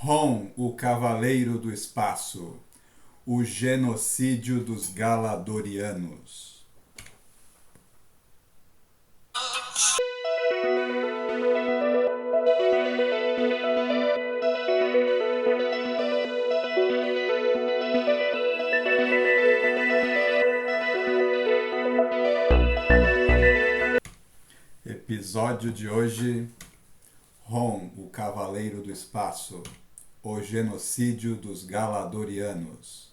Rom, o Cavaleiro do Espaço. O genocídio dos Galadorianos. Episódio de hoje: Rom, o Cavaleiro do Espaço. O genocídio dos Galadorianos.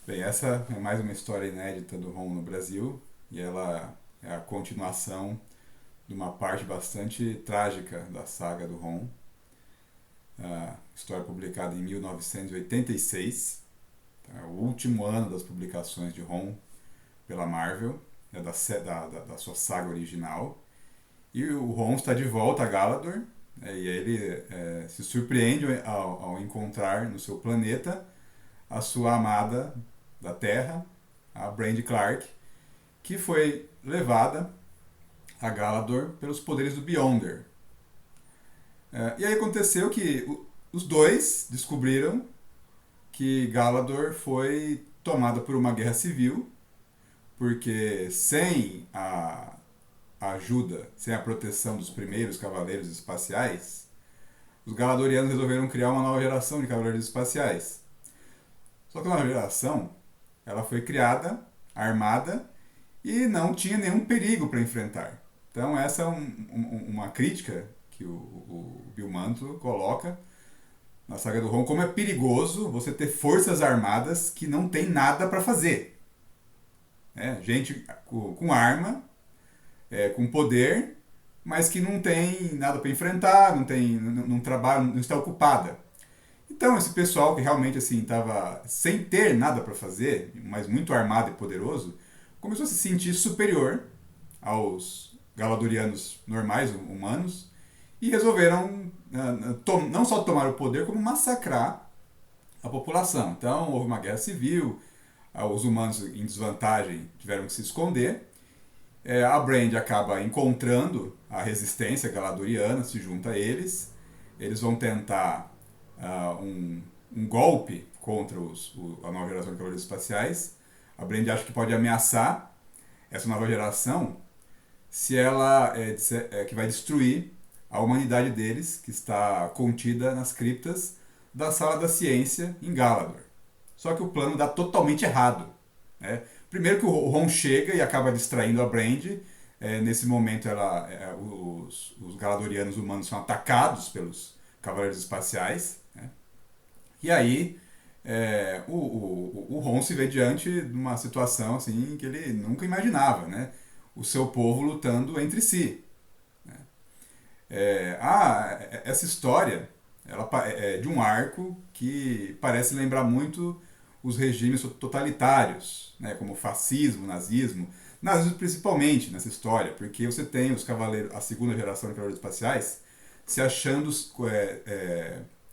Bem, essa é mais uma história inédita do Rom no Brasil, e ela é a continuação de uma parte bastante trágica da saga do Rom. A história publicada em 1986, tá? O último ano das publicações de Rom pela Marvel, da sua saga original. E o Rom está de volta a Galador, e ele se surpreende ao encontrar no seu planeta a sua amada da Terra, a Brandi Clark, que foi levada a Galador pelos poderes do Beyonder. E aí aconteceu que os dois descobriram que Galador foi tomada por uma guerra civil, porque sem a ajuda, sem a proteção dos primeiros cavaleiros espaciais, os Galadorianos resolveram criar uma nova geração de cavaleiros espaciais. Só que a nova geração, ela foi criada, armada, e não tinha nenhum perigo para enfrentar. Então essa é uma crítica que o Bill Mantlo coloca na saga do Rom, como é perigoso você ter forças armadas que não tem nada para fazer. Gente com arma, com poder, mas que não tem nada para enfrentar, não trabalha, não está ocupada. Então esse pessoal que realmente assim estava sem ter nada para fazer, mas muito armado e poderoso, começou a se sentir superior aos Galadorianos normais, humanos, e resolveram não só tomar o poder, como massacrar a população. Então houve uma guerra civil, os humanos em desvantagem tiveram que se esconder. A Brandi acaba encontrando a resistência galadoriana, se junta a eles. Eles vão tentar um golpe contra a nova geração de cavaleiros espaciais. A Brandi acha que pode ameaçar essa nova geração se ela que vai destruir a humanidade deles, que está contida nas criptas da Sala da Ciência em Galador. Só que o plano dá totalmente errado, né? Primeiro que o Rom chega e acaba distraindo a Brandi. Nesse momento os Galadorianos humanos são atacados pelos Cavaleiros Espaciais, né? E aí o Rom se vê diante de uma situação assim, que ele nunca imaginava, né? O seu povo lutando entre si, né? Essa história ela é de um arco que parece lembrar muito os regimes totalitários, né, como o fascismo, nazismo principalmente nessa história, porque você tem os cavaleiros, a segunda geração de cavaleiros espaciais, se achando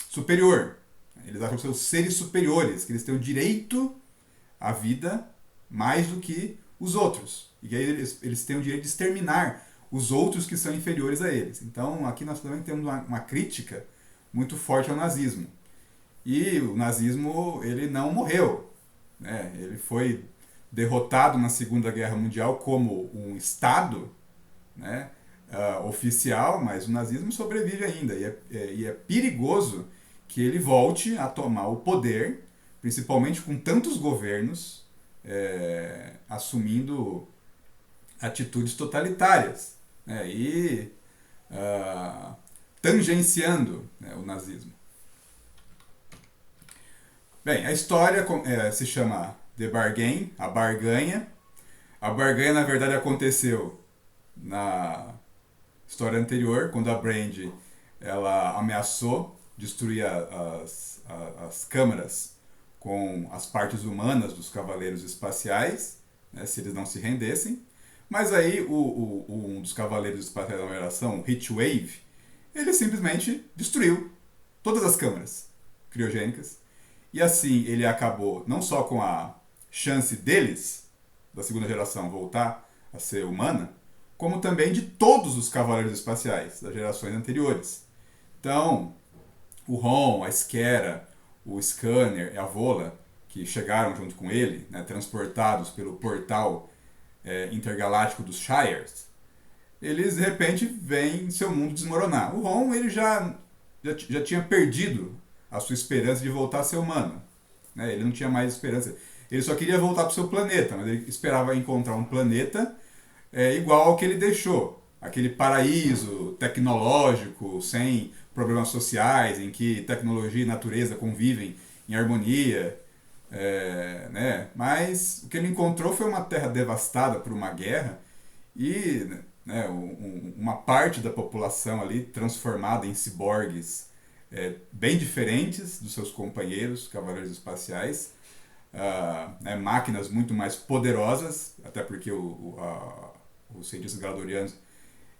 superior. Eles acham que são seres superiores, que eles têm o direito à vida mais do que os outros. E aí eles têm o direito de exterminar os outros que são inferiores a eles. Então aqui nós também temos uma crítica muito forte ao nazismo. E o nazismo ele não morreu, né? Ele foi derrotado na Segunda Guerra Mundial como um Estado, né, oficial, mas o nazismo sobrevive ainda. E é perigoso que ele volte a tomar o poder, principalmente com tantos governos assumindo atitudes totalitárias, né, e tangenciando, né, o nazismo. Bem, a história se chama The Bargain, a barganha. A barganha, na verdade, aconteceu na história anterior, quando a Brandi ela ameaçou destruir as câmaras com as partes humanas dos cavaleiros espaciais, né, se eles não se rendessem. Mas aí um dos cavaleiros espaciais da geração, o Heatwave, ele simplesmente destruiu todas as câmaras criogênicas. E assim ele acabou não só com a chance deles, da segunda geração, voltar a ser humana, como também de todos os cavaleiros espaciais das gerações anteriores. Então, O Ron, a Skera, o Scanner e a Vola, que chegaram junto com ele, né, transportados pelo portal intergaláctico dos Shires, eles de repente veem seu mundo desmoronar. O Ron ele já tinha perdido a sua esperança de voltar a ser humano. Né? Ele não tinha mais esperança. Ele só queria voltar para o seu planeta, mas ele esperava encontrar um planeta igual ao que ele deixou. Aquele paraíso tecnológico, sem problemas sociais, em que tecnologia e natureza convivem em harmonia. Né? Mas o que ele encontrou foi uma terra devastada por uma guerra e né, uma parte da população ali transformada em ciborgues bem diferentes dos seus companheiros, cavaleiros espaciais, né, máquinas muito mais poderosas, até porque os cientistas galadorianos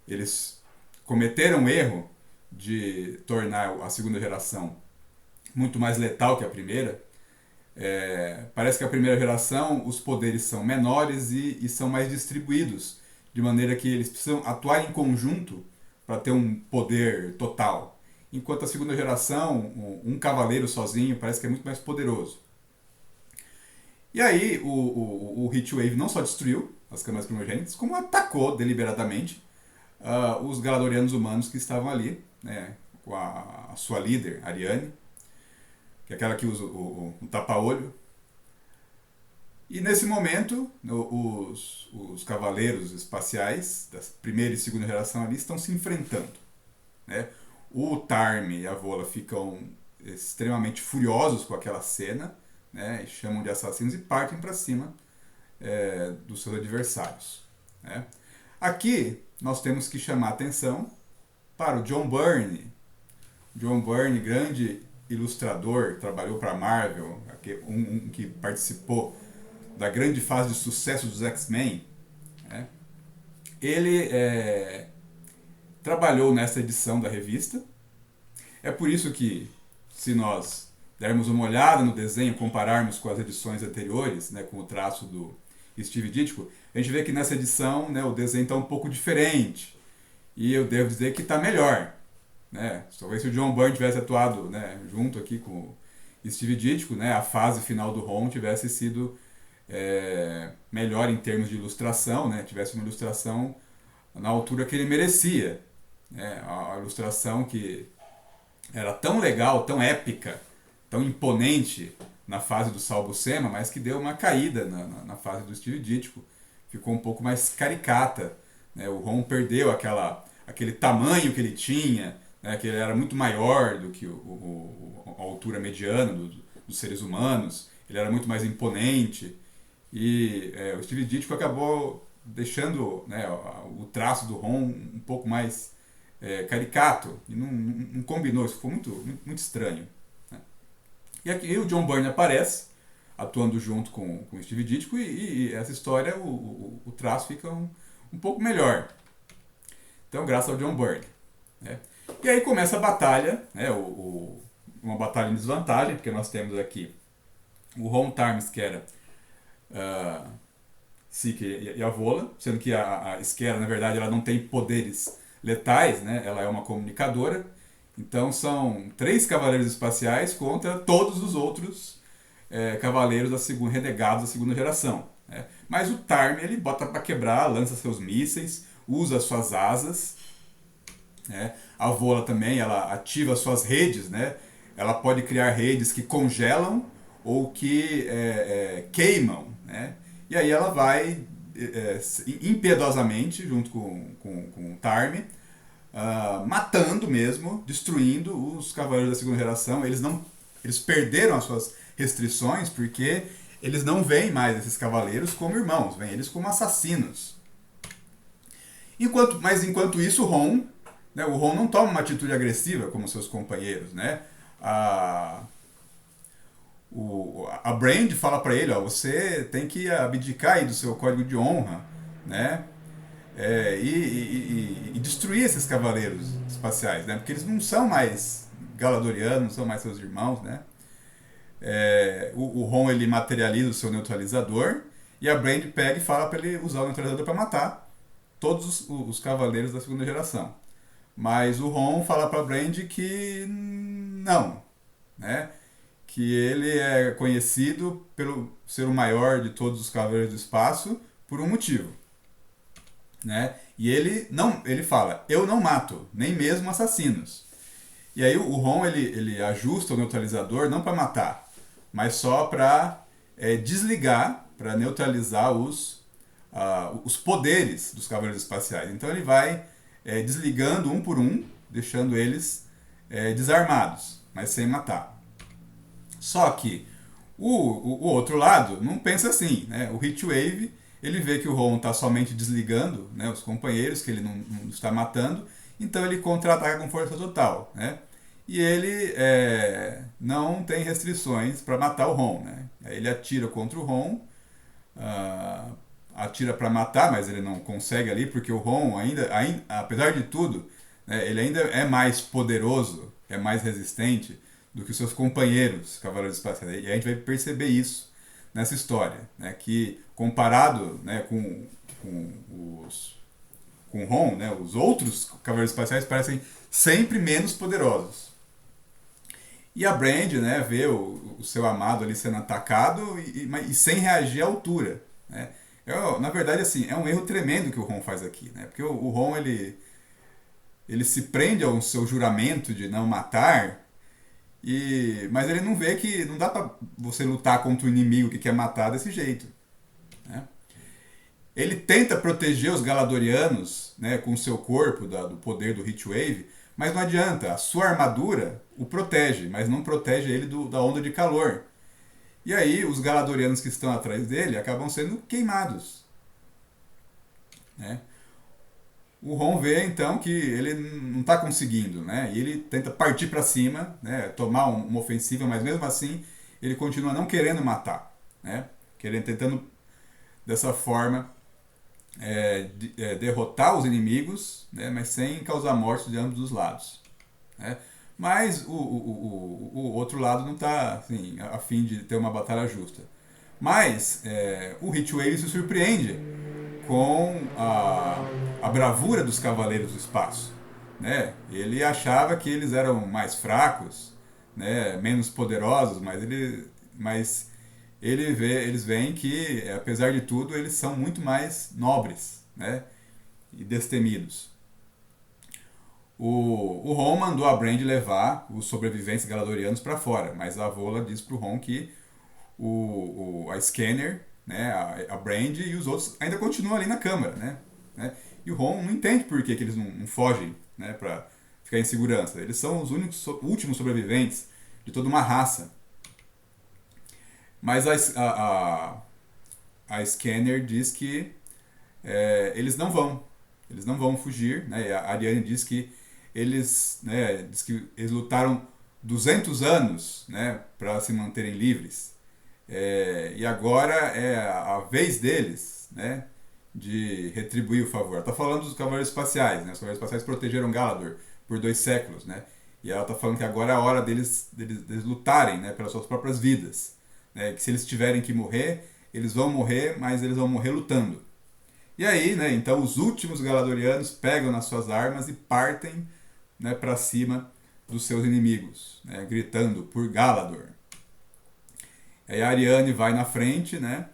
eles cometeram o erro de tornar a segunda geração muito mais letal que a primeira. Parece que a primeira geração os poderes são menores e são mais distribuídos, de maneira que eles precisam atuar em conjunto para ter um poder total. Enquanto a segunda geração, um cavaleiro sozinho parece que é muito mais poderoso. E aí o Heatwave não só destruiu as câmaras primogênitas, como atacou deliberadamente os galadorianos humanos que estavam ali, né, com a sua líder, Ariane, que é aquela que usa o tapa-olho. E nesse momento, os cavaleiros espaciais da primeira e segunda geração ali estão se enfrentando. Né? O Tarm e a Vola ficam extremamente furiosos com aquela cena, né? E chamam de assassinos e partem para cima dos seus adversários. Né? Aqui nós temos que chamar a atenção para o John Byrne. John Byrne, grande ilustrador, trabalhou para a Marvel, um que participou da grande fase de sucesso dos X-Men. Né? Ele trabalhou nessa edição da revista. É por isso que, se nós dermos uma olhada no desenho, compararmos com as edições anteriores, né, com o traço do Steve Ditko, a gente vê que nessa edição, né, o desenho está um pouco diferente. E eu devo dizer que está melhor. Né? Talvez se o John Byrne tivesse atuado, né, junto aqui com o Steve Ditko, né, a fase final do Ron tivesse sido melhor em termos de ilustração, né, tivesse uma ilustração na altura que ele merecia. Né? A ilustração que era tão legal, tão épica, tão imponente na fase do Sal Buscema, mas que deu uma caída na fase do Steve Ditko. Ficou um pouco mais caricata. Né? O Ron perdeu aquele tamanho que ele tinha, né? Que ele era muito maior do que a altura mediana dos seres humanos. Ele era muito mais imponente. E o Steve Ditko acabou deixando, né, o traço do Ron um pouco mais caricato. E não combinou, isso ficou muito, muito, muito estranho. E aqui o John Byrne aparece, atuando junto com o Steve Ditko, e essa história, o traço fica um pouco melhor. Então, graças ao John Byrne. Né? E aí começa a batalha, né, uma batalha em desvantagem, porque nós temos aqui o Ron Tarms, que era Seeker e a Vola, sendo que a Skera, na verdade, ela não tem poderes letais, né? Ela é uma comunicadora. Então são 3 cavaleiros espaciais contra todos os outros cavaleiros renegados da segunda geração. Né? Mas o Tarm ele bota para quebrar, lança seus mísseis, usa suas asas. Né? A Vola também ela ativa suas redes. Né? Ela pode criar redes que congelam ou que queimam. Né? E aí ela vai impiedosamente, junto com o Tarm, matando mesmo, destruindo os cavaleiros da segunda geração. Eles perderam as suas restrições porque eles não veem mais esses cavaleiros como irmãos, veem eles como assassinos. Enquanto isso, o Ron não toma uma atitude agressiva como seus companheiros. Né? A Brand fala para ele, você tem que abdicar aí do seu código de honra, né? E destruir esses cavaleiros espaciais, né? Porque eles não são mais galadorianos, não são mais seus irmãos, né? O Ron ele materializa o seu neutralizador e a Brand pega e fala para ele usar o neutralizador para matar todos os cavaleiros da segunda geração. Mas o Ron fala para a Brand que não, né? Que ele é conhecido pelo ser o maior de todos os Cavaleiros do Espaço por um motivo, né? E ele fala, eu não mato, nem mesmo assassinos. E aí o Ron ele ajusta o neutralizador não para matar, mas só para desligar, para neutralizar os poderes dos Cavaleiros Espaciais. Então ele vai desligando um por um, deixando eles desarmados, mas sem matar. Só que o outro lado não pensa assim, né? O Heatwave, ele vê que o Ron está somente desligando, né, os companheiros, que ele não está matando, então ele contra-ataca com força total, né? E ele não tem restrições para matar o Ron, né? Aí ele atira contra o Ron, atira para matar, mas ele não consegue ali, porque o Ron ainda apesar de tudo, né, ele ainda é mais poderoso, é mais resistente do que os seus companheiros Cavaleiros Espaciais. E a gente vai perceber isso nessa história, né, que comparado, né, com o Ron, né, os outros Cavaleiros Espaciais parecem sempre menos poderosos. E a Brand, né, vê o seu amado ali sendo atacado e sem reagir à altura, né. Na verdade, assim, é um erro tremendo que o Ron faz aqui, né, porque o Ron, ele se prende ao seu juramento de não matar, mas ele não vê que não dá pra você lutar contra o inimigo que quer matar desse jeito, né. Ele tenta proteger os Galadorianos, né, com o seu corpo do poder do Heatwave, mas não adianta. A sua armadura o protege, mas não protege ele da onda de calor. E aí os Galadorianos que estão atrás dele acabam sendo queimados, né? O Ron vê então que ele não está conseguindo, né? E ele tenta partir para cima, né, tomar uma ofensiva, mas mesmo assim ele continua não querendo matar, né? Tentando dessa forma derrotar os inimigos, né, mas sem causar mortes de ambos os lados, né? Mas o outro lado não está assim, a fim de ter uma batalha justa. Mas o Heatwave se surpreende com a bravura dos Cavaleiros do Espaço, né? Ele achava que eles eram mais fracos, né, menos poderosos, mas eles veem que, apesar de tudo, eles são muito mais nobres, né, e destemidos. O Ron mandou a Brand levar os sobreviventes galadorianos para fora, mas a Vola diz pro Ron que a Scanner, né, a Brand e os outros ainda continuam ali na câmara, né? E o Ron não entende por que eles não fogem, né, para ficar em segurança. Eles são os últimos sobreviventes de toda uma raça. Mas a Scanner diz que eles não vão fugir, né? E a Ariane diz que eles lutaram 200 anos, né, para se manterem livres. E agora é a vez deles, né, de retribuir o favor. Ela está falando dos Cavaleiros Espaciais, né? Os Cavaleiros Espaciais protegeram Galador por 2 séculos, né? E ela está falando que agora é a hora deles lutarem, né, pelas suas próprias vidas, né? Que se eles tiverem que morrer, eles vão morrer, mas eles vão morrer lutando. E aí, né, então os últimos Galadorianos pegam nas suas armas e partem, né, para cima dos seus inimigos, né, gritando por Galador. Aí a Ariane vai na frente, né,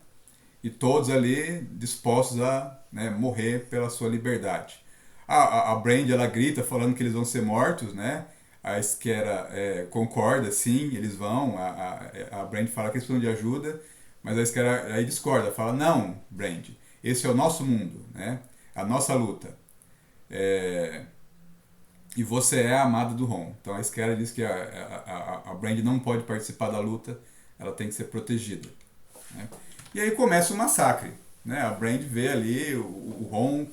e todos ali dispostos a, né, morrer pela sua liberdade. A Brand, ela grita falando que eles vão ser mortos, né? A Skera concorda, sim, eles vão. A Brand fala que eles precisam de ajuda, mas a Skera aí discorda, fala, não, Brand, esse é o nosso mundo, né? A nossa luta. E você é a amada do Ron. Então a Skera diz que a Brand não pode participar da luta, ela tem que ser protegida, né? E aí começa o massacre, né? A Brand vê ali o Ron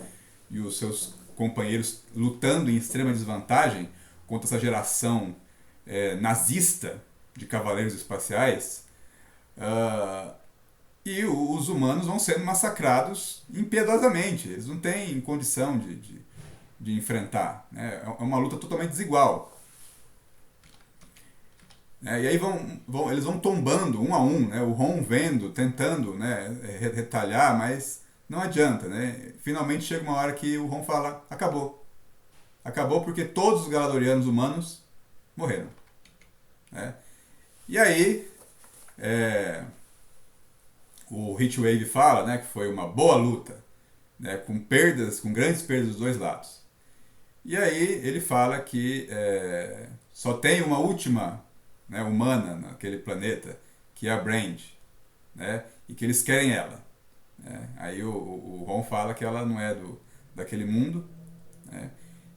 e os seus companheiros lutando em extrema desvantagem contra essa geração nazista de cavaleiros espaciais, e os humanos vão sendo massacrados impiedosamente. Eles não têm condição de enfrentar, né? É uma luta totalmente desigual. E aí eles vão tombando um a um, né? O Ron vendo, tentando, né, retalhar, mas não adianta, né? Finalmente chega uma hora que o Ron fala, acabou. Acabou porque todos os Galadorianos humanos morreram. né? E aí, o Heatwave fala, né, que foi uma boa luta, né, com grandes perdas dos dois lados. E aí ele fala que só tem uma última, né, humana naquele planeta, que é a Brand, né, e que eles querem ela. Né? Aí o Ron fala que ela não é daquele mundo, né,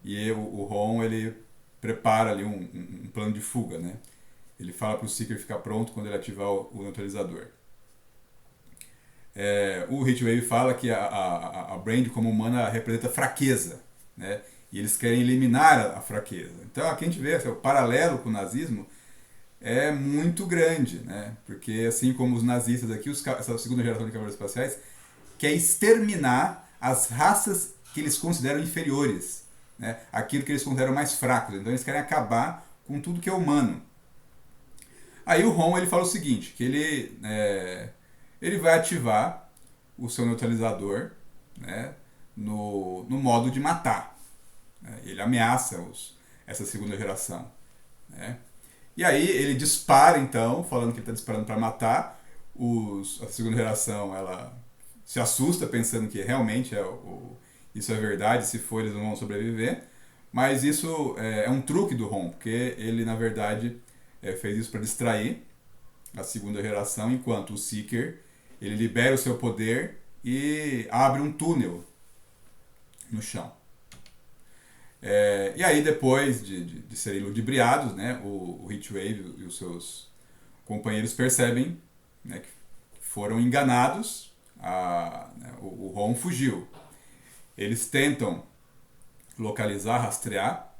e o Ron ele prepara ali um plano de fuga. Né? Ele fala para o Seeker ficar pronto quando ele ativar o neutralizador. O Heatwave fala que a Brand como humana representa fraqueza, né? E eles querem eliminar a fraqueza. Então aqui a gente vê o paralelo com o nazismo é muito grande, né? Porque assim como os nazistas aqui, essa segunda geração de cavaleiros espaciais quer exterminar as raças que eles consideram inferiores, né? Aquilo que eles consideram mais fracos. Então eles querem acabar com tudo que é humano. Aí o Ron ele fala o seguinte, que ele vai ativar o seu neutralizador, né, no modo de matar. Né? Ele ameaça essa segunda geração. Né? E aí ele dispara então, falando que ele está disparando para matar. A segunda geração ela se assusta pensando que realmente isso é verdade, se for eles não vão sobreviver. Mas isso é um truque do Ron, porque ele na verdade fez isso para distrair a segunda geração, enquanto o Seeker ele libera o seu poder e abre um túnel no chão. E aí depois de serem ludibriados, né, o Heatwave e os seus companheiros percebem, né, que foram enganados, o Ron fugiu. Eles tentam localizar, rastrear,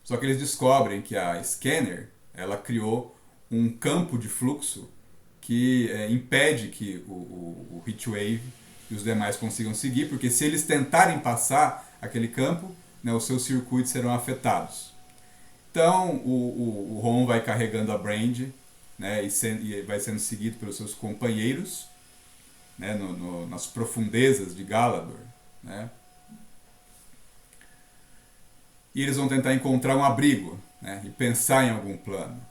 só que eles descobrem que a Scanner ela criou um campo de fluxo que impede que o Heatwave e os demais consigam seguir, porque se eles tentarem passar aquele campo, né, os seus circuitos serão afetados. Então o Ron vai carregando a Brand, né, e vai sendo seguido pelos seus companheiros, né, nas profundezas de Galador. Né, e eles vão tentar encontrar um abrigo, né, e pensar em algum plano.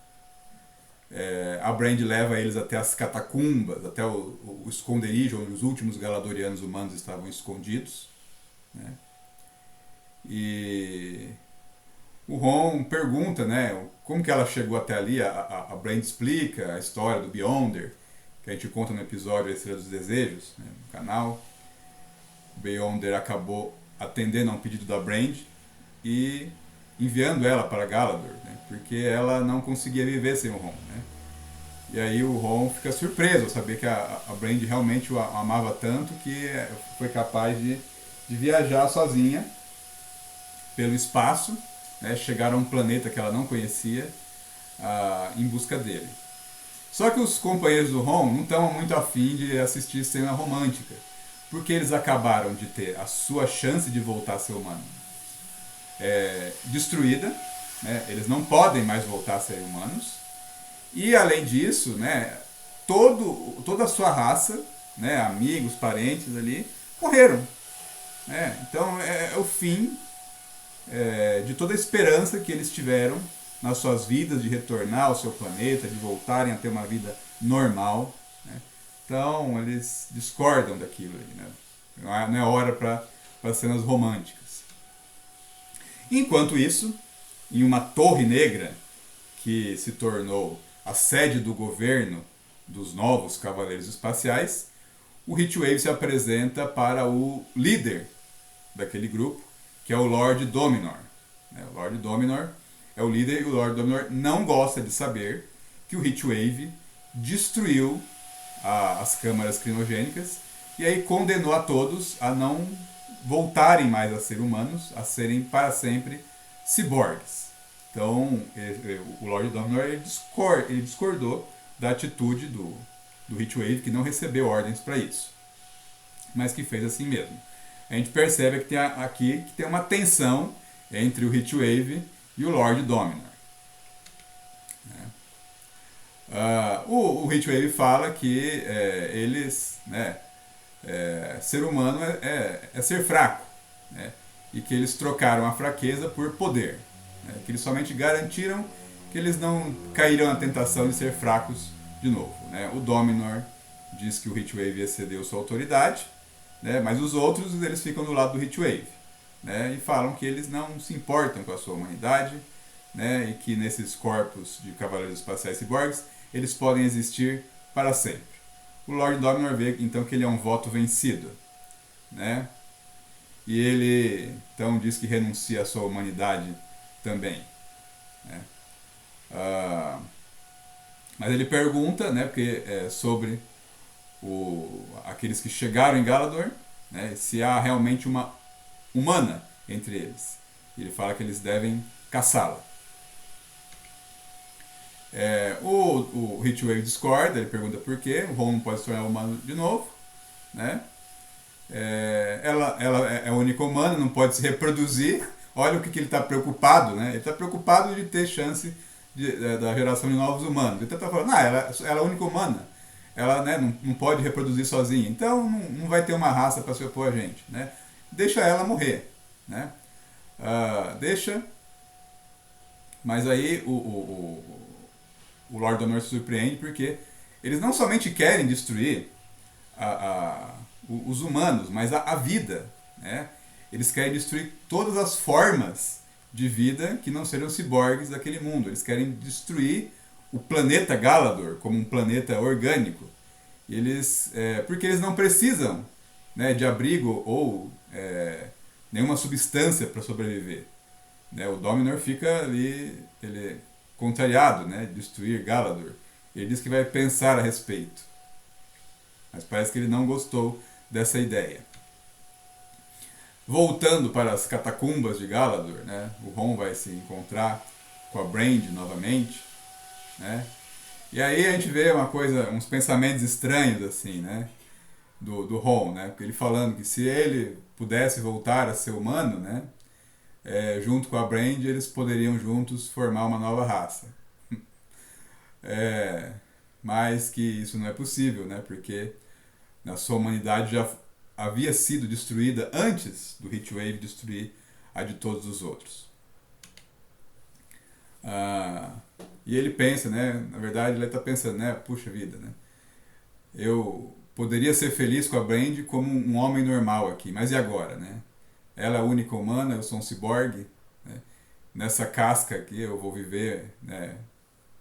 A Brand leva eles até as catacumbas, até o esconderijo onde os últimos Galadorianos humanos estavam escondidos. Né? E o Ron pergunta, né, como que ela chegou até ali. A Brand explica a história do Beyonder, que a gente conta no episódio Estrela dos Desejos, né, no canal. O Beyonder acabou atendendo a um pedido da Brand e enviando ela para Galador, né, porque ela não conseguia viver sem o Ron. Né? E aí o Ron fica surpreso ao saber que a Brand realmente o amava tanto que foi capaz de viajar sozinha pelo espaço, né, chegar a um planeta que ela não conhecia em busca dele. Só que os companheiros do Ron não estão muito afim de assistir cena romântica, porque eles acabaram de ter a sua chance de voltar a ser humano destruída, né, eles não podem mais voltar a ser humanos, e além disso, né, toda a sua raça, né, amigos, parentes ali, morreram. Né? Então é o fim de toda a esperança que eles tiveram nas suas vidas de retornar ao seu planeta, de voltarem a ter uma vida normal. Né? Então eles discordam daquilo. Né? Não é hora para cenas românticas. Enquanto isso, em uma torre negra que se tornou a sede do governo dos novos Cavaleiros Espaciais, o Heatwave se apresenta para o líder daquele grupo, que é o Lord Dominor. O Lord Dominor é o líder e o Lord Dominor não gosta de saber que o Heatwave destruiu as câmaras crinogênicas e aí condenou a todos a não voltarem mais a ser humanos, a serem para sempre ciborgues. Então o Lord Dominor ele discordou da atitude do Heatwave, que não recebeu ordens para isso, mas que fez assim mesmo. A gente percebe que aqui que tem uma tensão entre o Heatwave e o Lord Dominor. O Heatwave fala que eles, né, ser humano é ser fraco, né, e que eles trocaram a fraqueza por poder, né, que eles somente garantiram que eles não caíram na tentação de ser fracos de novo. Né? O Dominor diz que o Heatwave excedeu sua autoridade, né? Mas os outros eles ficam do lado do Heatwave, né? E falam que eles não se importam com a sua humanidade, né? E que nesses corpos de cavaleiros espaciais ciborgues eles podem existir para sempre. O Lord Dominor vê então que ele é um voto vencido, né? E ele então diz que renuncia à sua humanidade também, né? Mas ele pergunta, né, porque sobre aqueles que chegaram em Galador, né, se há realmente uma humana entre eles. E ele fala que eles devem caçá-la. O Heatwave discorda, ele pergunta por quê. O Ron não pode se tornar humano de novo, né? Ela é a única humana, não pode se reproduzir. Olha o que ele está preocupado, né? Ele está preocupado de ter chance da geração de novos humanos. Ele está falando, ela é a única humana. Ela, né, não pode reproduzir sozinha. Então não vai ter uma raça para se opor a gente, né? Deixa ela morrer, né? Deixa. Mas aí o Lord Honor se surpreende porque eles não somente querem destruir os humanos, mas a vida, né? Eles querem destruir todas as formas de vida que não sejam ciborgues daquele mundo. Eles querem destruir o planeta Galador como um planeta orgânico. Porque eles não precisam, né, de abrigo ou nenhuma substância para sobreviver. Né? O Dominor fica ali, ele é contrariado, né, de destruir Galador. Ele diz que vai pensar a respeito. Mas parece que ele não gostou dessa ideia. Voltando para as catacumbas de Galador, né, o Ron vai se encontrar com a Brand novamente, né? E aí a gente vê uns pensamentos estranhos assim, né, do Ron, né? Porque ele falando que se ele pudesse voltar a ser humano, né, junto com a Brand, eles poderiam juntos formar uma nova raça. Mas que isso não é possível, né? Porque a sua humanidade já havia sido destruída antes do Heatwave destruir a de todos os outros. E ele pensa, né? Na verdade, ele está pensando, né? Puxa vida, né? Eu poderia ser feliz com a Brand como um homem normal aqui, mas e agora, né? Ela é a única humana, eu sou um ciborgue, né? Nessa casca aqui eu vou viver, né,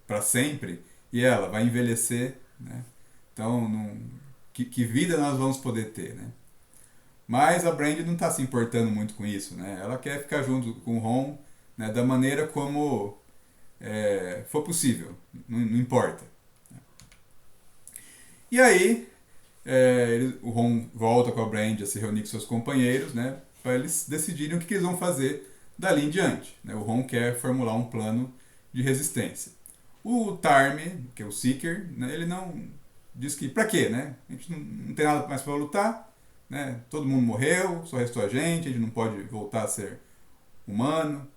para sempre, e ela vai envelhecer, né? Então, que vida nós vamos poder ter, né? Mas a Brand não está se importando muito com isso, né? Ela quer ficar junto com o Ron, né, da maneira como for possível, não importa. E aí, o Ron volta com a Brand a se reunir com seus companheiros, né, para eles decidirem o que eles vão fazer dali em diante. Né? O Ron quer formular um plano de resistência. O Tarme, que é o Seeker, né, ele não diz que pra quê, né? A gente não tem nada mais para lutar, né? Todo mundo morreu, só restou a gente não pode voltar a ser humano.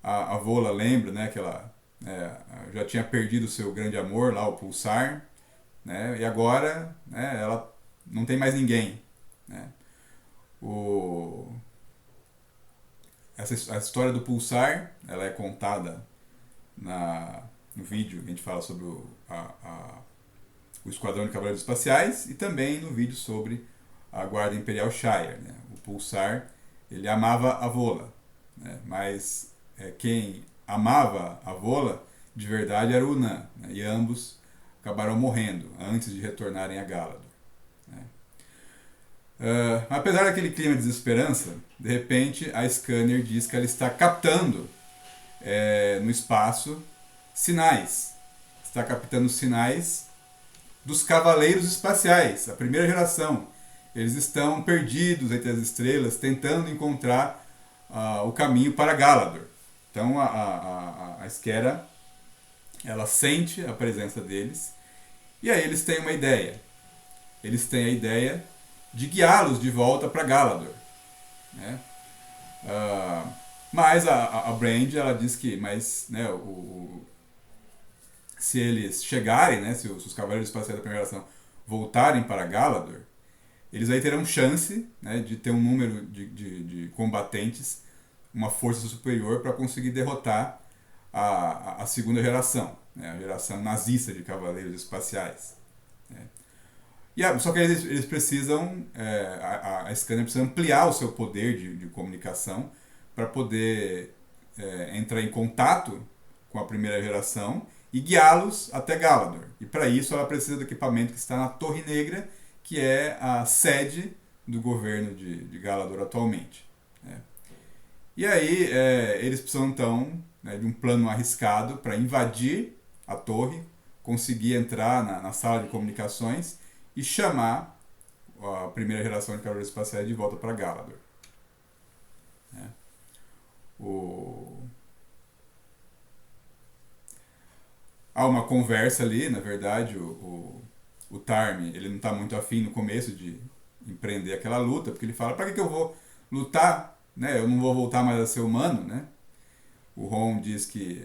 A Vola lembra, né, que ela já tinha perdido o seu grande amor lá, o Pulsar, né? E agora, né, ela não tem mais ninguém, né? A história do Pulsar, ela é contada no vídeo que a gente fala sobre o Esquadrão de Cavaleiros Espaciais e também no vídeo sobre a Guarda Imperial Shire. Né? O Pulsar, ele amava a Vola, né? Mas quem amava a Vola de verdade era o Nan, né? E ambos acabaram morrendo antes de retornarem a Galador. Né? Apesar daquele clima de desesperança, de repente a Scanner diz que ela está captando no espaço sinais. Está captando sinais dos Cavaleiros Espaciais, a primeira geração. Eles estão perdidos entre as estrelas, tentando encontrar o caminho para Galador. Então a Skera, ela sente a presença deles, e aí eles têm uma ideia. Eles têm a ideia de guiá-los de volta para Galador. Né? Mas a Brand, ela diz que, mas, né, se eles chegarem, né, se os Cavaleiros Espaciais da primeira geração voltarem para Galador, eles aí terão chance, né, de ter um número de combatentes, uma força superior para conseguir derrotar a segunda geração, né? A geração nazista de cavaleiros espaciais. Né? Só que eles precisam, a Scanner precisa ampliar o seu poder de comunicação para poder entrar em contato com a primeira geração e guiá-los até Galador. E para isso ela precisa do equipamento que está na Torre Negra, que é a sede do governo de Galador atualmente. Né? E aí eles precisam então, né, de um plano arriscado para invadir a torre, conseguir entrar na sala de comunicações e chamar a primeira geração de Cavaleiros Espaciais de volta para Galador. Né? Há uma conversa ali, na verdade, o Tarm, ele não está muito afim no começo de empreender aquela luta, porque ele fala, para que eu vou lutar? Né? Eu não vou voltar mais a ser humano, né? O Ron diz que,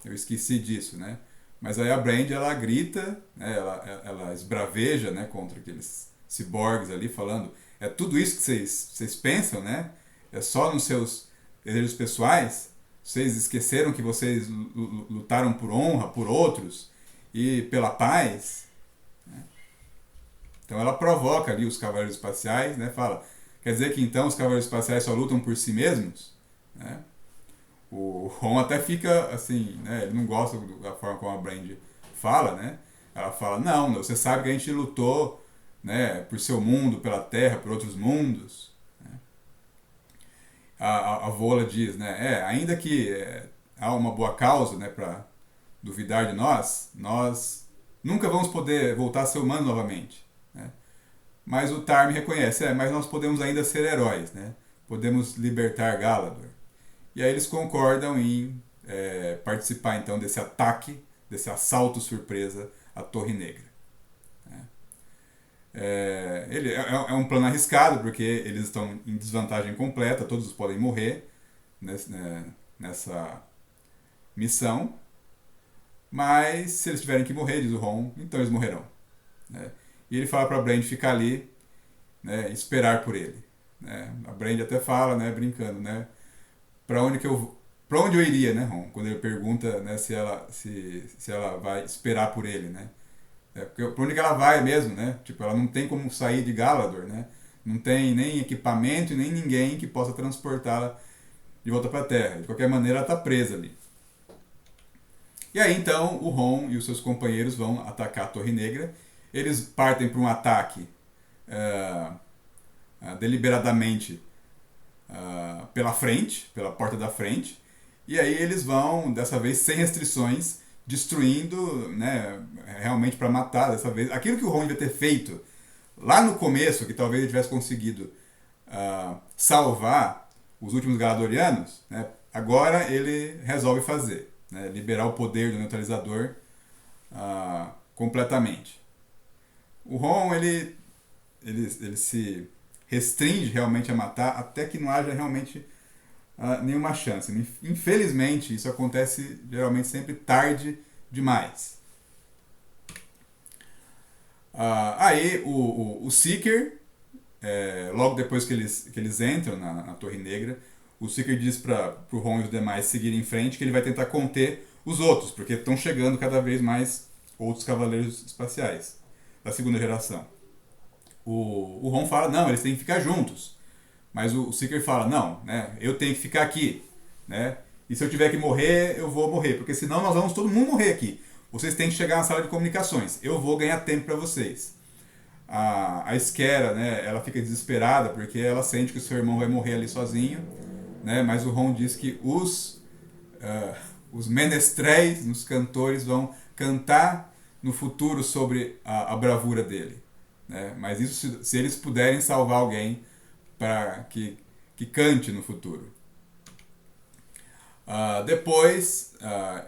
eu esqueci disso, né? Mas aí a Brand, ela grita, né? ela esbraveja, né? Contra aqueles ciborgues ali, falando, é tudo isso que vocês pensam, né? É só nos seus desejos pessoais? Vocês esqueceram que vocês lutaram por honra, por outros e pela paz? Né? Então ela provoca ali os cavaleiros espaciais, né? Fala, quer dizer que então os cavaleiros espaciais só lutam por si mesmos? Né? O Ron até fica assim, né? Ele não gosta da forma como a Brand fala, né? Ela fala, não, você sabe que a gente lutou, né, por seu mundo, pela Terra, por outros mundos. Né? A Vola diz, né? Ainda que há uma boa causa, né, para duvidar de nós nunca vamos poder voltar a ser humano novamente. Né? Mas o Tarm reconhece, mas nós podemos ainda ser heróis, né? Podemos libertar Galador. E aí eles concordam em participar então desse ataque, desse assalto surpresa à Torre Negra. Né? Ele é um plano arriscado, porque eles estão em desvantagem completa, todos podem morrer nessa missão, mas se eles tiverem que morrer, diz o Ron, então eles morrerão. Né? E ele fala para a Brand ficar ali, né, esperar por ele. Né? A Brand até fala, né, brincando, né, para onde eu iria, né, Ron? Quando ele pergunta, né, se ela vai esperar por ele, né? Porque para onde que ela vai mesmo, né? Tipo, ela não tem como sair de Galador, né? Não tem nem equipamento e nem ninguém que possa transportá-la de volta para a Terra. De qualquer maneira, ela está presa ali. E aí, então, o Ron e os seus companheiros vão atacar a Torre Negra. Eles partem para um ataque deliberadamente pela frente, pela porta da frente, e aí eles vão, dessa vez, sem restrições, destruindo, né, realmente para matar, dessa vez. Aquilo que o Ron devia ter feito lá no começo, que talvez ele tivesse conseguido salvar os últimos Galadorianos, né, agora ele resolve fazer, né, liberar o poder do neutralizador completamente. O Ron, ele se restringe realmente a matar até que não haja realmente nenhuma chance. Infelizmente, isso acontece geralmente sempre tarde demais. Aí o Seeker, logo depois que eles entram na Torre Negra, o Seeker diz para o Ron e os demais seguirem em frente, que ele vai tentar conter os outros, porque estão chegando cada vez mais outros cavaleiros espaciais da segunda geração. O Ron fala, não, eles têm que ficar juntos. Mas o Seeker fala, não, né, eu tenho que ficar aqui. Né? E se eu tiver que morrer, eu vou morrer, porque senão nós vamos todo mundo morrer aqui. Vocês têm que chegar na sala de comunicações. Eu vou ganhar tempo para vocês. A Esquera, né, ela fica desesperada, porque ela sente que o seu irmão vai morrer ali sozinho. Né? Mas o Ron diz que os menestréis, os cantores, vão cantar no futuro sobre a bravura dele. Né? Mas isso se eles puderem salvar alguém para que cante no futuro. Depois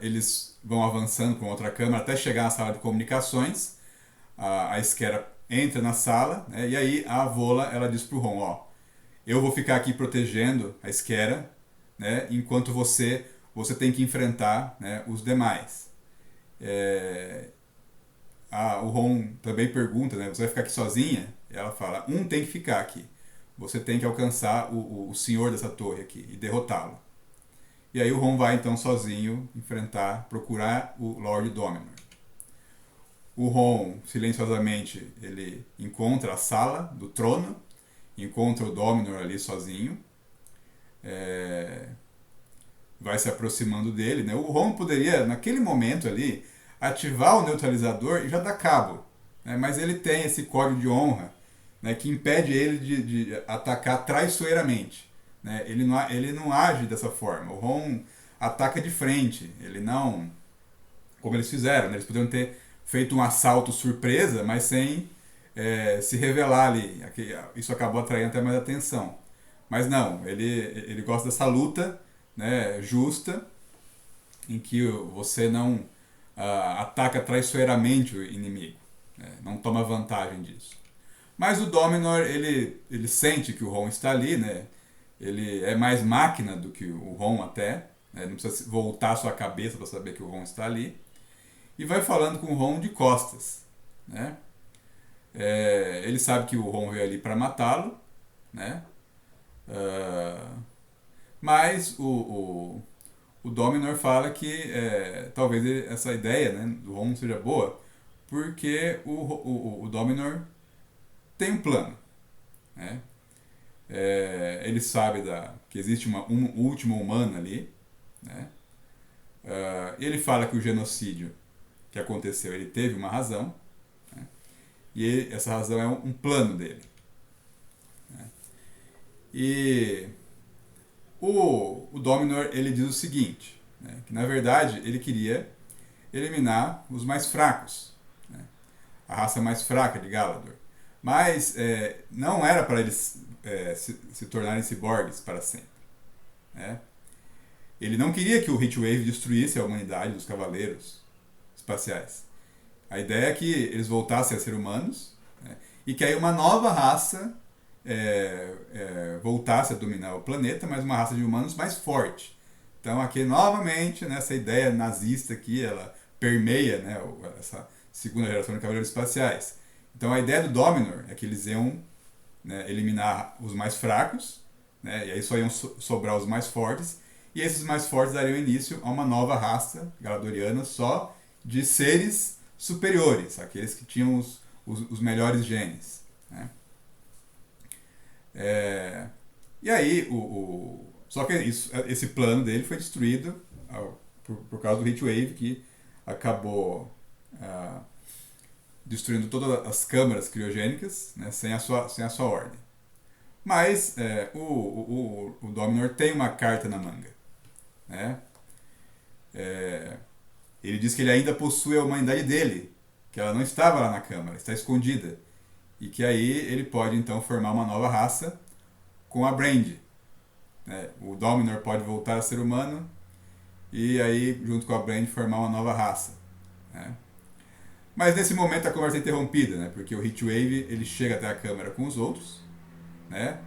eles vão avançando com outra câmera até chegar na sala de comunicações. A Esquera entra na sala, né? E aí a Vola, ela diz pro Ron, eu vou ficar aqui protegendo a Esquera, né? Enquanto você tem que enfrentar, né, os demais. O Ron também pergunta, né, você vai ficar aqui sozinha? E ela fala, tem que ficar aqui. Você tem que alcançar o senhor dessa torre aqui e derrotá-lo. E aí o Ron vai então sozinho procurar o Lord Dominor. O Ron, silenciosamente, ele encontra a sala do trono, encontra o Dominor ali sozinho, vai se aproximando dele, né? O Ron poderia, naquele momento ali, ativar o neutralizador e já dar cabo, né? Mas ele tem esse código de honra, né, que impede ele de atacar traiçoeiramente, né? Ele não age dessa forma. O Ron ataca de frente, ele não... Como eles fizeram, né? Eles poderiam ter feito um assalto surpresa, mas sem se revelar ali. Isso acabou atraindo até mais atenção. Mas não, ele gosta dessa luta, né, justa, em que você não ataca traiçoeiramente o inimigo, né, não toma vantagem disso. Mas o Dominor, ele sente que o Ron está ali, né, ele é mais máquina do que o Ron até, né, não precisa voltar a sua cabeça para saber que o Ron está ali, e vai falando com o Ron de costas, né. Ele sabe que o Ron veio ali para matá-lo, né, mas o Dominor fala que talvez essa ideia, né, do Ron não seja boa, porque o Dominor tem um plano, né? Ele sabe que existe uma última humana ali, né? Ele fala que o genocídio que aconteceu, ele teve uma razão, né? E essa razão é um plano dele, né? E o Dominor, ele diz o seguinte, né, que na verdade ele queria eliminar os mais fracos, né, a raça mais fraca de Galador. Mas não era para eles se tornarem ciborgues para sempre, né? Ele não queria que o Heatwave destruísse a humanidade dos cavaleiros espaciais. A ideia é que eles voltassem a ser humanos, né, e que aí uma nova raça voltasse a dominar o planeta, mas uma raça de humanos mais forte. Então aqui novamente, né, essa ideia nazista aqui, ela permeia, né, essa segunda geração de cavaleiros espaciais. Então a ideia do Dominor é que eles iam, né, eliminar os mais fracos, né, e aí só iam sobrar os mais fortes, e esses mais fortes dariam início a uma nova raça galadoriana só de seres superiores, aqueles que tinham os melhores genes, né? E aí, só que esse plano dele foi destruído por causa do Heatwave, que acabou destruindo todas as câmaras criogênicas, né, sem a sua ordem. Mas o Dominor tem uma carta na manga, né? Ele diz que ele ainda possui a humanidade dele, que ela não estava lá na câmara, está escondida. E que aí ele pode então formar uma nova raça com a Brand, né? O Dominor pode voltar a ser humano e aí junto com a Brand formar uma nova raça, né? Mas nesse momento a conversa é interrompida, né? Porque o Heatwave ele chega até a câmara com os outros, né?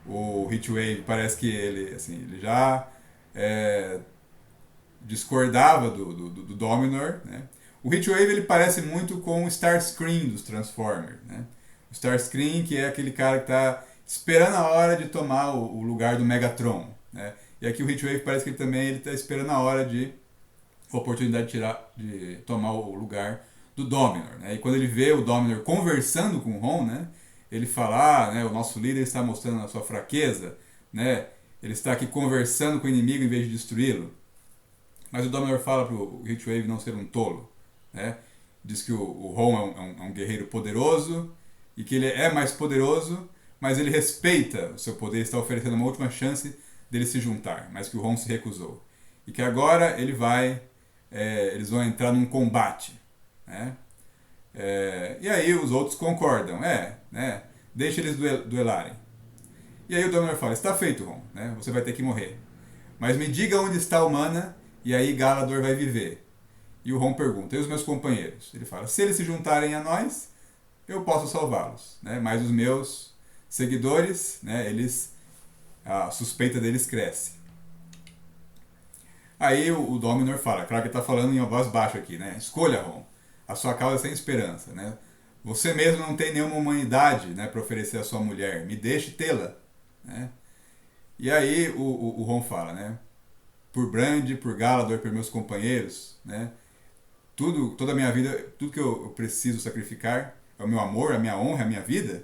O Heatwave parece que ele já discordava do Dominor, né? O Heatwave ele parece muito com o Starscream dos Transformers, né? O Starscream, que é aquele cara que está esperando a hora de tomar o lugar do Megatron, né? E aqui o Heatwave parece que ele está esperando a hora a oportunidade de tomar o lugar do Dominor, né? E quando ele vê o Dominor conversando com o Ron, né, ele fala, né, o nosso líder está mostrando a sua fraqueza, né? Ele está aqui conversando com o inimigo em vez de destruí-lo. Mas o Dominor fala para o Heatwave não ser um tolo, né? Diz que o Ron é um guerreiro poderoso e que ele é mais poderoso, mas ele respeita o seu poder e está oferecendo uma última chance dele se juntar, mas que o Ron se recusou. E que agora eles vão entrar num combate, né? E aí os outros concordam, né? Deixa eles duelarem. E aí o Dominor fala, está feito, Ron, né? Você vai ter que morrer. Mas me diga onde está a humana e aí Galador vai viver. E o Ron pergunta, e os meus companheiros? Ele fala, se eles se juntarem a nós, eu posso salvá-los, né? Mas os meus seguidores, né, a suspeita deles cresce. Aí o Dominor fala, claro que ele está falando em voz baixa aqui, né? Escolha, Ron, a sua causa é sem esperança, né? Você mesmo não tem nenhuma humanidade, né, para oferecer à sua mulher, me deixe tê-la, né? E aí o Ron fala, né? por Brand, por Galador, por meus companheiros, né? Toda a minha vida, tudo que eu preciso sacrificar é o meu amor, a minha honra, a minha vida.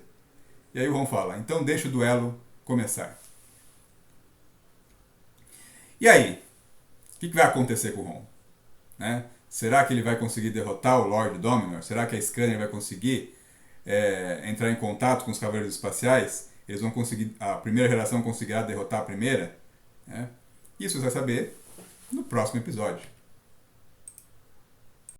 E aí o Ron fala, então deixa o duelo começar. E aí? O que vai acontecer com o Ron? Né? Será que ele vai conseguir derrotar o Lord Dominor? Será que a Scanner vai conseguir entrar em contato com os Cavaleiros Espaciais? Eles vão conseguir, a primeira geração conseguirá derrotar a primeira? Né? Isso você vai saber no próximo episódio.